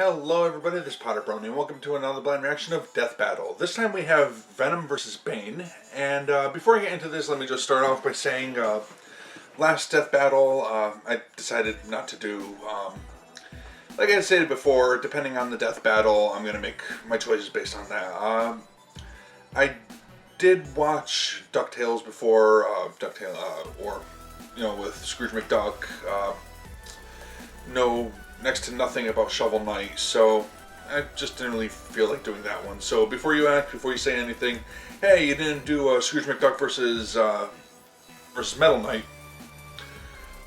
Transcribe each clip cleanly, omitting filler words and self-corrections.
Hello everybody, this is PotterBrony, and welcome to another blind reaction of DeathBattle. This time we have Venom versus Bane, and before I get into this, let me just start off by saying, last DeathBattle, I decided not to do. Like I stated before, depending on the DeathBattle, I'm going to make my choices based on that. I did watch DuckTales before, or, you know, with Scrooge McDuck, next to nothing about Shovel Knight, so I just didn't really feel like doing that one. So before you act, before you say anything, hey, you didn't do Scrooge McDuck versus Metal Knight,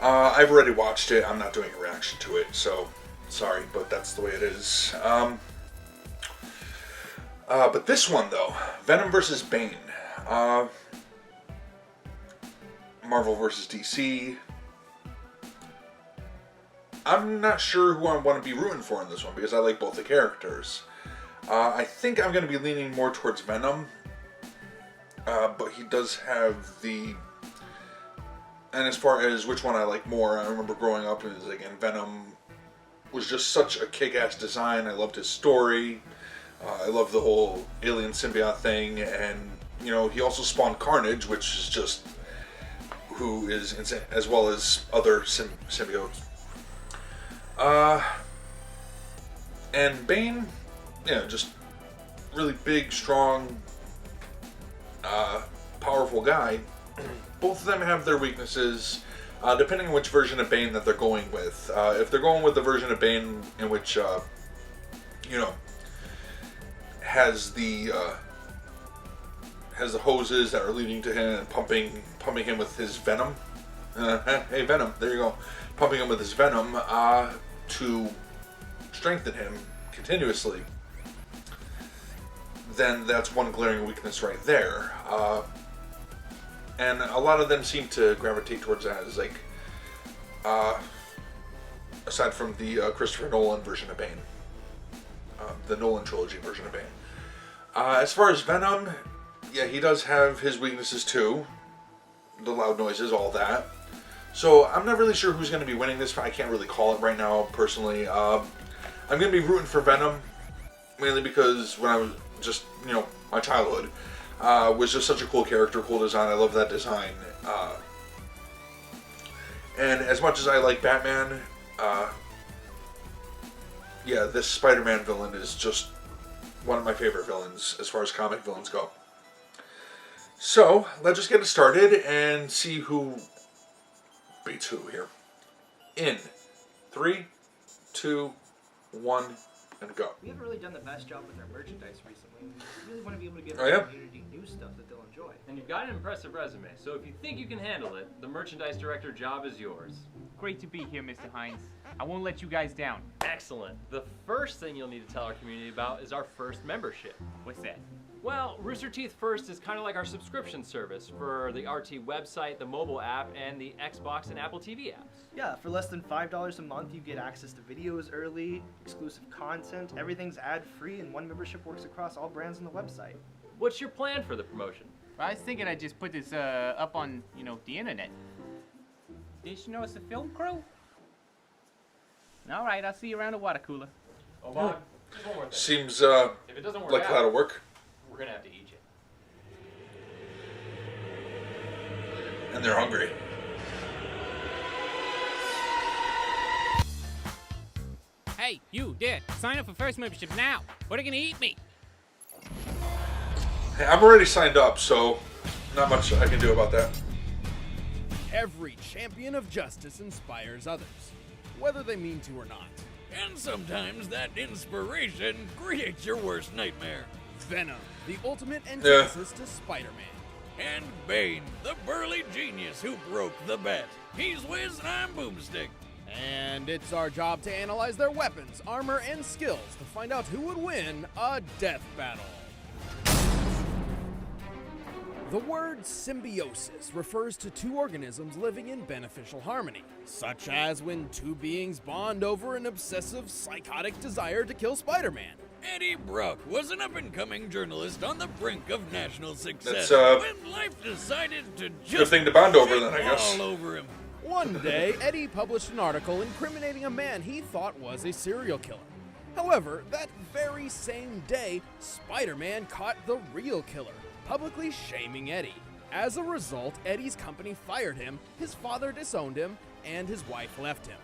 I've already watched it. I'm not doing a reaction to it, so sorry, but that's the way it is. But this one, though, Venom versus Bane, Marvel versus DC. I'm not sure who I want to be rooting for in this one because I like both the characters. I think I'm going to be leaning more towards Venom, but he does have the... And as far as which one I like more, I remember growing up, and again, Venom was just such a kick-ass design. I loved his story. I love the whole alien symbiote thing, and you know, he also spawned Carnage, which is just who is insane, as well as other symbiotes. And Bane, yeah, just really big, strong, powerful guy. Both of them have their weaknesses, depending on which version of Bane that they're going with. If they're going with the version of Bane in which, you know, has the hoses that are leading to him and pumping him with his venom. Hey, Venom, there you go. Pumping him with his venom to strengthen him continuously, then that's one glaring weakness right there. And a lot of them seem to gravitate towards that as like, aside from the Christopher Nolan version of Bane, the Nolan trilogy version of Bane. As far as Venom, yeah, he does have his weaknesses too. The loud noises, all that. So I'm not really sure who's going to be winning this fight. I can't really call it right now, personally. I'm going to be rooting for Venom, mainly because when I was just, you know, my childhood was just such a cool character, cool design. I love that design. And as much as I like Batman, yeah, this Spider-Man villain is just one of my favorite villains as far as comic villains go. So let's just get it started and see who beats who here. In 3, 2, 1, and go. We haven't really done the best job with our merchandise recently. We really want to be able to give our community new stuff that they'll enjoy. And you've got an impressive resume, so if you think you can handle it, the merchandise director job is yours. Great to be here, Mr. Hines. I won't let you guys down. Excellent. The first thing you'll need to tell our community about is our first membership. What's that? Well, Rooster Teeth First is kind of like our subscription service for the RT website, the mobile app, and the Xbox and Apple TV apps. Yeah, for less than $5 a month, you get access to videos early, exclusive content, everything's ad-free, and one membership works across all brands on the website. What's your plan for the promotion? Well, I was thinking I'd just put this up on, you know, the internet. Didn't you know it's a film crew? All right, I'll see you around the water cooler. Oh, Bob, just one more thing. Seems if it doesn't work like that'll work. We're gonna have to eat you. And they're hungry. Hey, you, Dick, sign up for first membership now. Or they're gonna eat me. Hey, I'm already signed up, so not much I can do about that. Every champion of justice inspires others, whether they mean to or not. And sometimes that inspiration creates your worst nightmare. Venom, the ultimate antithesis to Spider-Man. And Bane, the burly genius who broke the bet. He's Wiz and I'm Boomstick. And it's our job to analyze their weapons, armor, and skills to find out who would win a death battle. The word symbiosis refers to two organisms living in beneficial harmony, such as when two beings bond over an obsessive, psychotic desire to kill Spider-Man. Eddie Brock was an up-and-coming journalist on the brink of national success That's, when life decided to just good thing to bond over then, I guess. all over him. One day, Eddie published an article incriminating a man he thought was a serial killer. However, that very same day, Spider-Man caught the real killer, publicly shaming Eddie. As a result, Eddie's company fired him, his father disowned him, and his wife left him.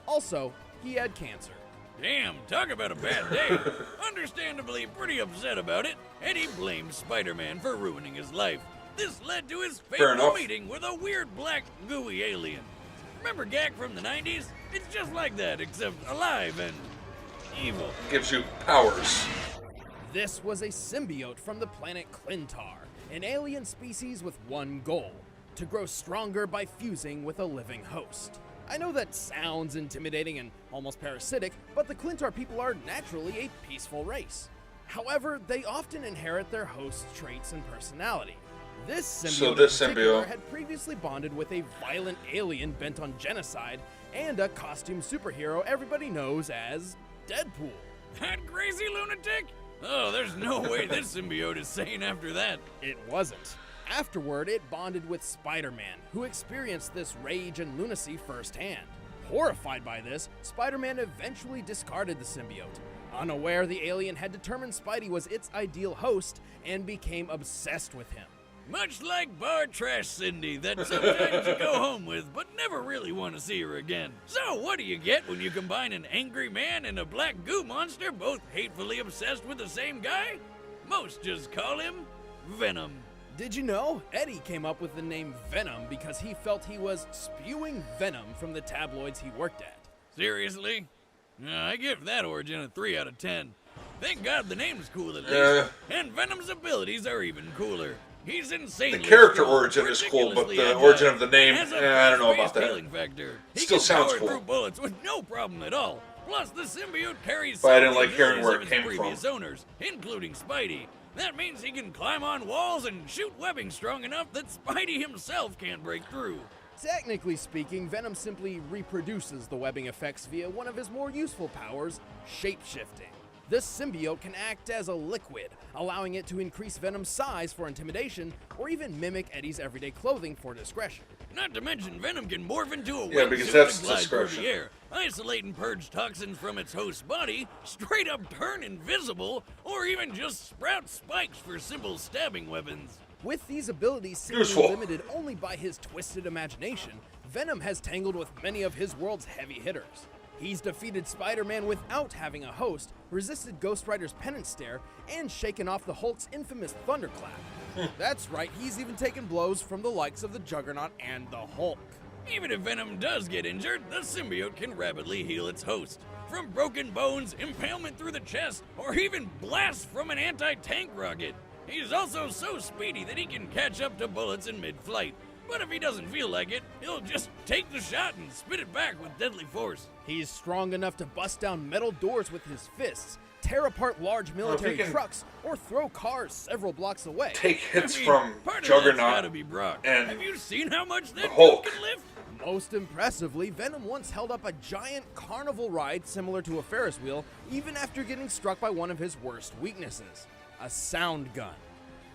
Also, he had cancer. Damn, talk about a bad day. Understandably pretty upset about it, Eddie blamed Spider-Man for ruining his life. This led to his fateful enough. meeting with a weird black gooey alien. Remember Gag from the 90s? It's just like that, except alive and evil. Gives you powers. This was a symbiote from the planet Clintar, an alien species with one goal: to grow stronger by fusing with a living host. I know that sounds intimidating and almost parasitic, but the Clintar people are naturally a peaceful race. However, they often inherit their host's traits and personality. This symbiote in particular had previously bonded with a violent alien bent on genocide and a costume superhero everybody knows as Deadpool. That crazy lunatic? Oh, there's no way this symbiote is sane after that. It wasn't. Afterward, it bonded with Spider-Man, who experienced this rage and lunacy firsthand. Horrified by this, Spider-Man eventually discarded the symbiote. Unaware the alien had determined Spidey was its ideal host and became obsessed with him. Much like bar trash Cindy that sometimes you go home with but never really want to see her again. So what do you get when you combine an angry man and a black goo monster both hatefully obsessed with the same guy? Most just call him Venom. Did you know? Eddie came up with the name Venom because he felt he was spewing venom from the tabloids he worked at. Seriously? I give that origin a 3 out of 10. Thank God the name's cool at least. And Venom's abilities are even cooler. He's insanely The character strong, origin is cool, but the ridiculously origin of the name, has a I don't know about fast-paced that. healing factor. He Still can sounds power cool. through bullets with no problem at all. Plus, the symbiote carries But I didn't so like many hearing abilities where of it its came previous from. owners, including Spidey. That means he can climb on walls and shoot webbing strong enough that Spidey himself can't break through. Technically speaking, Venom simply reproduces the webbing effects via one of his more useful powers, shape-shifting. This symbiote can act as a liquid, allowing it to increase Venom's size for intimidation, or even mimic Eddie's everyday clothing for discretion. Not to mention, Venom can morph into a Yeah, because wingsuit that's and glide through discretion. the air, isolate and purge toxins from its host's body, straight up turn invisible, or even just sprout spikes for simple stabbing weapons. With these abilities seemingly Useful. limited only by his twisted imagination, Venom has tangled with many of his world's heavy hitters. He's defeated Spider-Man without having a host, resisted Ghost Rider's penance stare, and shaken off the Hulk's infamous thunderclap. That's right, he's even taken blows from the likes of the Juggernaut and the Hulk. Even if Venom does get injured, the symbiote can rapidly heal its host. From broken bones, impalement through the chest, or even blasts from an anti-tank rocket. He's also so speedy that he can catch up to bullets in mid-flight. But if he doesn't feel like it, he'll just take the shot and spit it back with deadly force. He's strong enough to bust down metal doors with his fists, tear apart large military can trucks, or throw cars several blocks away. Take hits I mean, from part of that's Juggernaut gotta be Brock. and Have you seen how much that Hulk. dude can lift? Most impressively, Venom once held up a giant carnival ride similar to a Ferris wheel, even after getting struck by one of his worst weaknesses, a sound gun.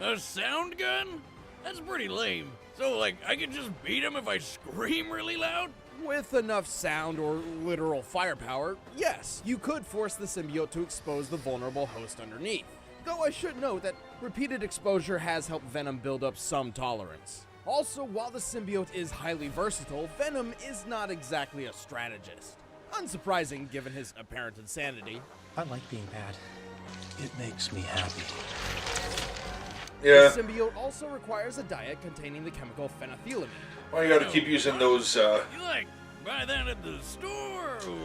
A sound gun? That's pretty lame. So, like, I can just beat him if I scream really loud? With enough sound or literal firepower, yes, you could force the symbiote to expose the vulnerable host underneath. Though I should note that repeated exposure has helped Venom build up some tolerance. Also, while the symbiote is highly versatile, Venom is not exactly a strategist. Unsurprising given his apparent insanity. I like being bad. It makes me happy. yeah. The symbiote also requires a diet containing the chemical phenethylamine. Well, you got to keep using those You like, buy that at the store, or...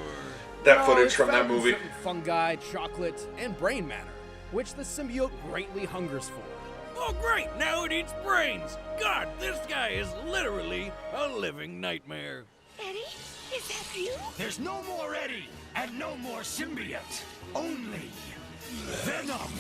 that footage It's from that found in movie. certain fungi, chocolate, and brain matter, which the symbiote greatly hungers for. Oh, great! Now it eats brains! God, this guy is literally a living nightmare. Eddie, is that you? There's no more Eddie and no more symbiote. Only Venom.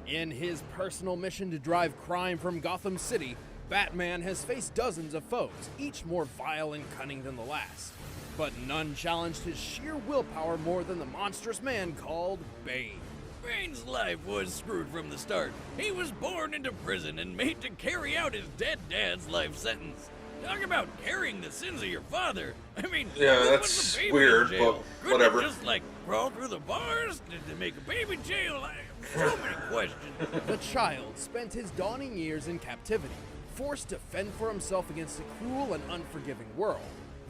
In his personal mission to drive crime from Gotham City, Batman has faced dozens of foes, each more vile and cunning than the last. But none challenged his sheer willpower more than the monstrous man called Bane. Bane's life was screwed from the start. He was born into prison and made to carry out his dead dad's life sentence. Talk about carrying the sins of your father. I mean, Yeah, who that's puts a baby weird, in jail? but Couldn't whatever. it just, like, crawl through the bars to make a baby jail? So many questions. The child spent his dawning years in captivity, forced to fend for himself against a cruel and unforgiving world.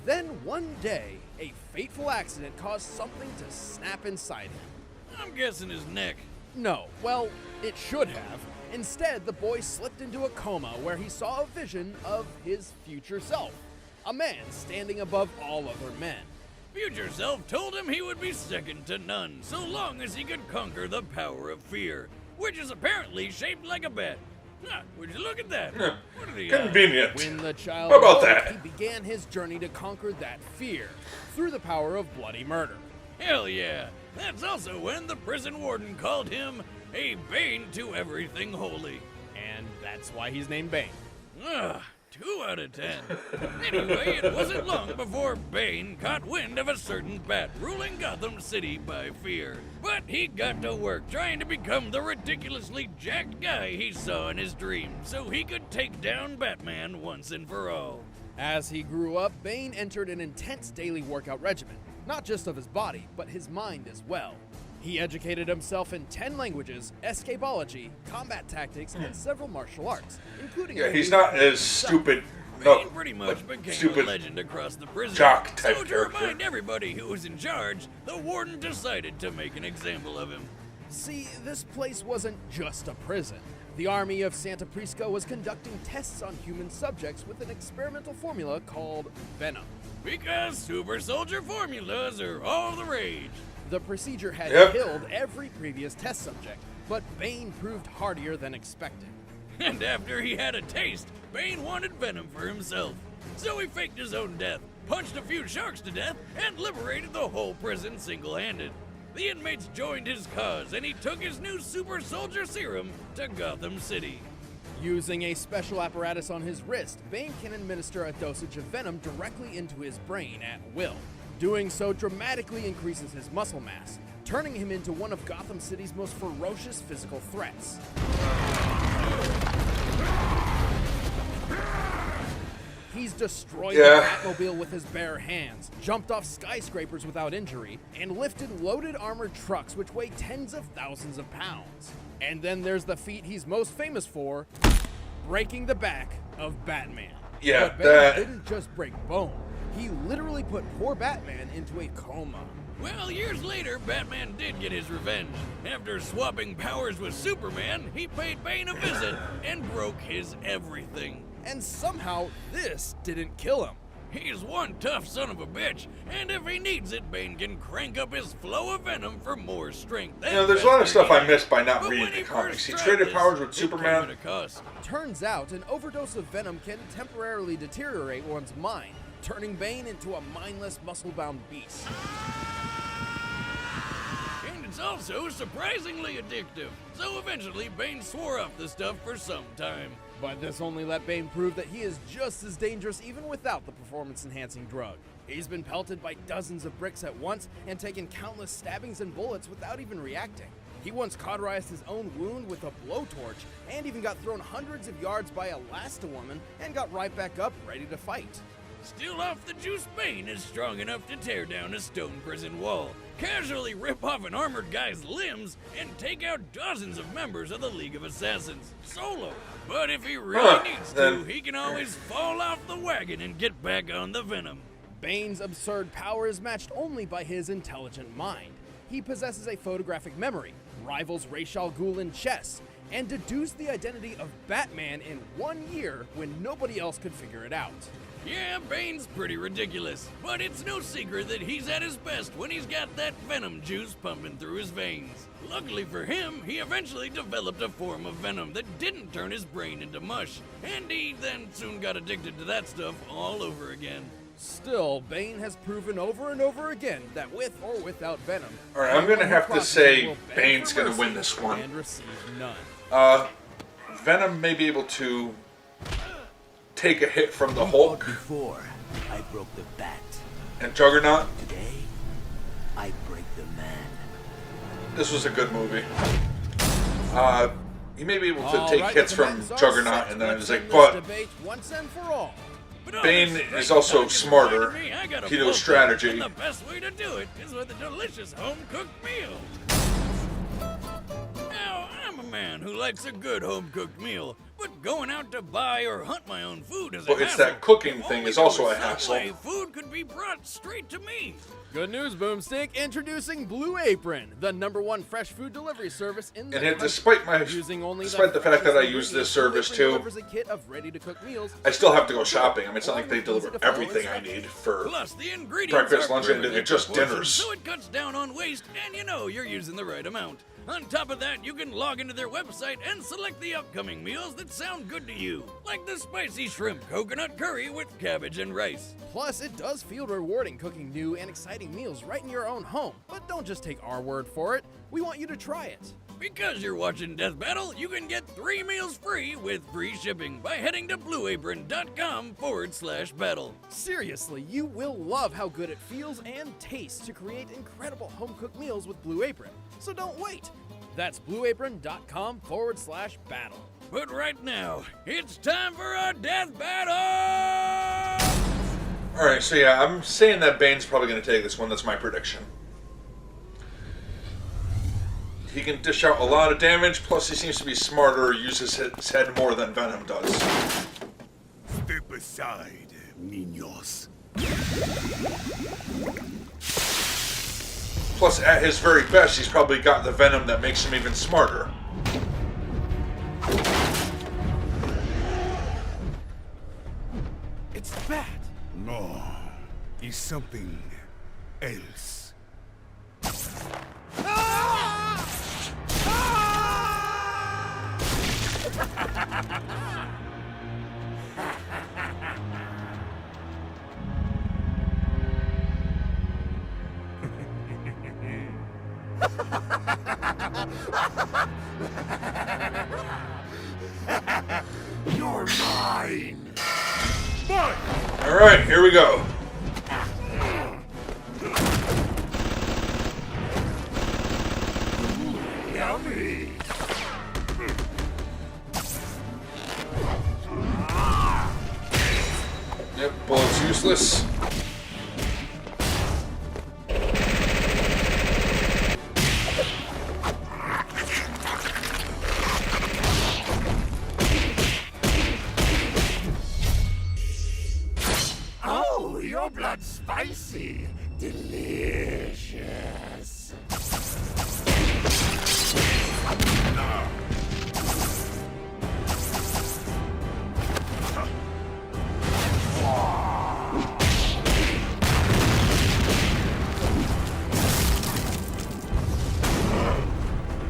Then one day, a fateful accident caused something to snap inside him. I'm guessing his neck. No, well, it should have. Instead, the boy slipped into a coma where he saw a vision of his future self, a man standing above all other men. Future self told him he would be second to none, so long as he could conquer the power of fear, which is apparently shaped like a bat. Ah, would you look at that? Yeah, What are the convenient. When the child How about awoke, that? he began his journey to conquer that fear through the power of bloody murder. Hell yeah! That's also when the prison warden called him a bane to everything holy. And that's why he's named Bane. Ugh, 2 out of 10. Anyway, it wasn't long before Bane caught wind of a certain bat ruling Gotham City by fear. But he got to work trying to become the ridiculously jacked guy he saw in his dreams so he could take down Batman once and for all. As he grew up, Bane entered an intense daily workout regimen, not just of his body, but his mind as well. He educated himself in 10 languages, escapology, combat tactics, and several martial arts, including... Yeah, he's not as stupid. No, Bane pretty much like, became a stupid legend across the prison. jock type So to character. remind everybody who was in charge, the warden decided to make an example of him. See, this place wasn't just a prison. The army of Santa Prisca was conducting tests on human subjects with an experimental formula called Venom. Because super soldier formulas are all the rage. The procedure had Yep. killed every previous test subject, but Bane proved hardier than expected. And after he had a taste, Bane wanted Venom for himself. So he faked his own death, punched a few sharks to death, and liberated the whole prison single-handed. The inmates joined his cause, and he took his new super soldier serum to Gotham City. Using a special apparatus on his wrist, Bane can administer a dosage of Venom directly into his brain at will. Doing so dramatically increases his muscle mass, turning him into one of Gotham City's most ferocious physical threats. He's destroyed Yeah. the Batmobile with his bare hands, jumped off skyscrapers without injury, and lifted loaded armored trucks which weigh tens of thousands of pounds. And then there's the feat he's most famous for, breaking the back of Batman. Yeah, but Bane that- didn't just break bone. He literally put poor Batman into a coma. Well, years later, Batman did get his revenge. After swapping powers with Superman, he paid Bane a visit and broke his everything. And somehow, this didn't kill him. He's one tough son of a bitch, and if he needs it, Bane can crank up his flow of venom for more strength. You know, there's a lot of stuff I missed by not But reading when the he comics. first He tried traded this, powers with it came Superman. at a cost. Turns out, an overdose of Venom can temporarily deteriorate one's mind, turning Bane into a mindless, muscle-bound beast. And it's also surprisingly addictive. So eventually, Bane swore off the stuff for some time. But this only let Bane prove that he is just as dangerous even without the performance-enhancing drug. He's been pelted by dozens of bricks at once and taken countless stabbings and bullets without even reacting. He once cauterized his own wound with a blowtorch and even got thrown hundreds of yards by a Lasta-woman and got right back up ready to fight. Still off the juice, Bane is strong enough to tear down a stone prison wall, casually rip off an armored guy's limbs, and take out dozens of members of the League of Assassins, solo. But if he really needs to, then- he can always fall off the wagon and get back on the Venom. Bane's absurd power is matched only by his intelligent mind. He possesses a photographic memory, rivals Ra's al Ghul in chess, and deduced the identity of Batman in 1 year when nobody else could figure it out. Yeah, Bane's pretty ridiculous, but it's no secret that he's at his best when he's got that venom juice pumping through his veins. Luckily for him, he eventually developed a form of venom that didn't turn his brain into mush, and he then soon got addicted to that stuff all over again. Still, Bane has proven over and over again that with or without Venom, All right, I'm gonna anyone who have to crosses say him will beg Bane's for gonna mercy win this one. and receive none. Venom may be able to take a hit from the Hulk Before, I broke the bat. and Juggernaut. Today, I break the man. This was a good movie. He may be able to All take right, hits the from men's are Juggernaut, set. and then I Let's was like, end this but debate once and for all. But Bane is also smarter. He knows strategy. And the best way to do it is with a delicious home-cooked meal. Now, I'm a man who likes a good home-cooked meal, but going out to buy or hunt my own food is a But hassle. it's that cooking If thing only is there also was a some hassle. way food could be brought straight to me. Good news, Boomstick. Introducing Blue Apron, the #1 fresh food delivery service in the And yet, country. despite the fact that I use this service too, delivers a kit of ready-to-cook meals. I still have to go shopping. I mean, it's not like they deliver everything I need for Plus, the ingredients breakfast, are lunch, and perfectly just proportioned, dinners. so it cuts down on waste, and you know you're using the right amount. On top of that, you can log into their website and select the upcoming meals that sound good to you, like the spicy shrimp coconut curry with cabbage and rice. Plus, it does feel rewarding cooking new and exciting meals right in your own home. But don't just take our word for it. We want you to try it. Because you're watching Death Battle, you can get 3 meals free with free shipping by heading to blueapron.com/battle. Seriously, you will love how good it feels and tastes to create incredible home-cooked meals with Blue Apron. So don't wait. That's blueapron.com/battle. But right now, it's time for a Death Battle! Alright, so yeah, I'm saying that Bane's probably going to take this one. That's my prediction. He can dish out a lot of damage, plus he seems to be smarter, uses his head more than Venom does. Step aside, niños. Plus, at his very best, he's probably got the Venom that makes him even smarter. It's that. No, it's something else. You're mine. Mine. All right, here we go. Yummy. Yep, bullet's useless. Oh, your blood's spicy. Delicious.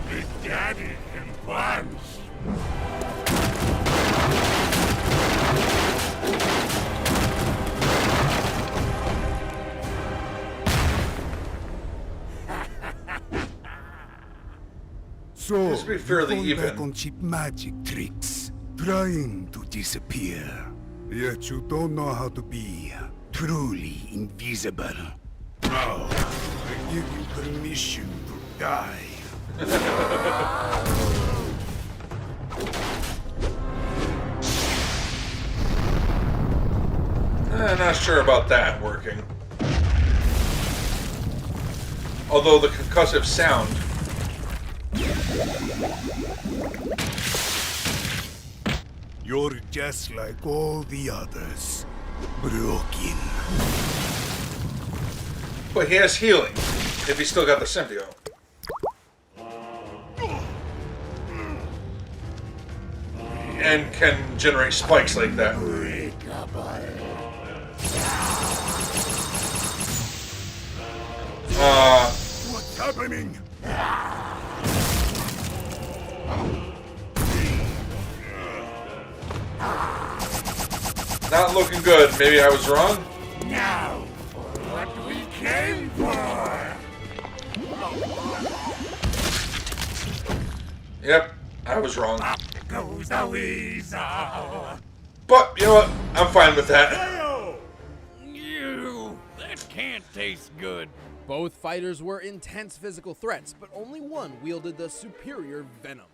Big Daddy can punch. So, Seems to be fairly you fall back even. on cheap magic tricks, trying to disappear. Yet you don't know how to be truly invisible. Now, I give you permission to die. Not sure about that working. Although the concussive sound. You're just like all the others. Broken. But he has healing, if he's still got the symbiote. And can generate spikes like that. What's happening? Not looking good. Maybe I was wrong? Now, for what we came for! Yep, I was wrong. Up goes the weasel! But, you know what? I'm fine with that. You! That can't taste good. Both fighters were intense physical threats, but only one wielded the superior Venom.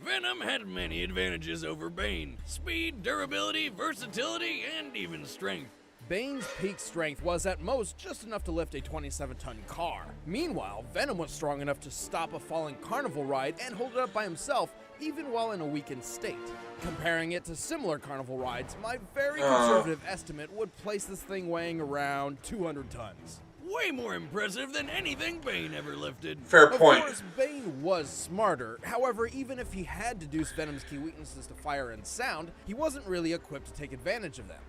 Venom had many advantages over Bane. Speed, durability, versatility, and even strength. Bane's peak strength was at most just enough to lift a 27-ton car. Meanwhile, Venom was strong enough to stop a falling carnival ride and hold it up by himself, even while in a weakened state. Comparing it to similar carnival rides, my very conservative estimate would place this thing weighing around 200 tons. Way more impressive than anything Bane ever lifted. Fair point. Of course, Bane was smarter. However, even if he had deduced Venom's key weaknesses to fire and sound, he wasn't really equipped to take advantage of them.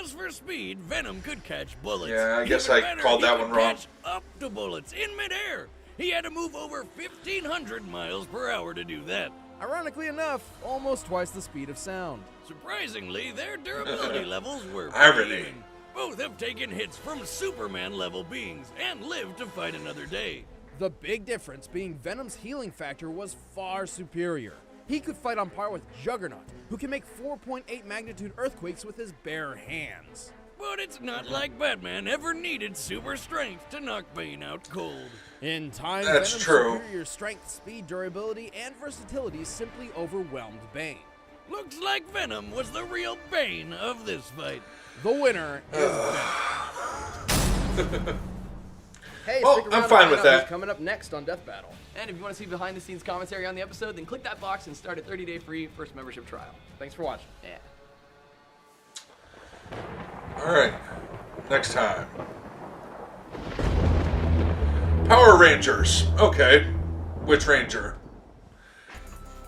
As for speed, Venom could catch bullets. Yeah, I guess Even I better, called he that could one wrong. catch up to bullets in midair. He had to move over 1,500 miles per hour to do that. Ironically enough, almost twice the speed of sound. Surprisingly, their durability levels were Irony. pretty even. Both have taken hits from Superman-level beings and lived to fight another day. The big difference being Venom's healing factor was far superior. He could fight on par with Juggernaut, who can make 4.8 magnitude earthquakes with his bare hands. But it's not like Batman ever needed super strength to knock Bane out cold. In time, That's Venom's true. superior strength, speed, durability, and versatility simply overwhelmed Bane. Looks like Venom was the real Bane of this fight. The winner is Venom. Hey, Well, stick around I'm to fine find with out that. who's coming up next on Death Battle. And if you want to see behind the scenes commentary on the episode, then click that box and start a 30-day free first membership trial. Thanks for watching. Yeah. Alright, next time. Power Rangers. Okay, which Ranger?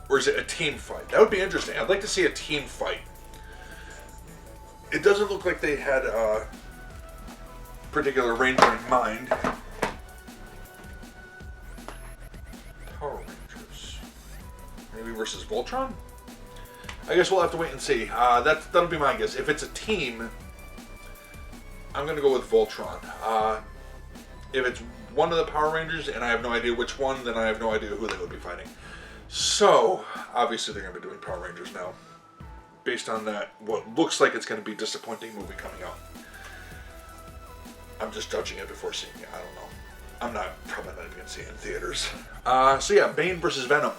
Or is it a team fight? That would be interesting. I'd like to see a team fight. It doesn't look like they had a particular Ranger in mind. Power Rangers. Maybe versus Voltron? I guess we'll have to wait and see. That'll be my guess. If it's a team, I'm going to go with Voltron. If it's one of the Power Rangers and I have no idea which one, then I have no idea who they would be fighting. So, obviously they're going to be doing Power Rangers now. Based on that, what looks like it's going to be a disappointing movie coming out. I'm just judging it before seeing it. I don't know. I'm probably not even going to see it in theaters. So yeah, Bane versus Venom.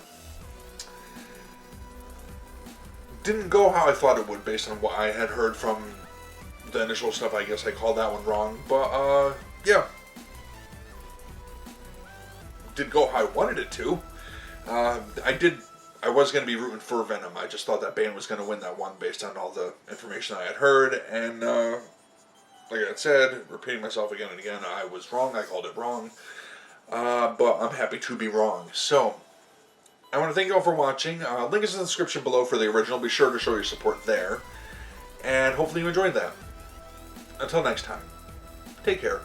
Didn't go how I thought it would based on what I had heard from the initial stuff. I guess I called that one wrong. But, yeah. Did go how I wanted it to. I was going to be rooting for Venom. I just thought that Bane was going to win that one based on all the information I had heard. And, like I said, repeating myself again and again, I was wrong. I called it wrong. But I'm happy to be wrong. So, I want to thank you all for watching. Link is in the description below for the original. Be sure to show your support there. And hopefully you enjoyed that. Until next time, take care.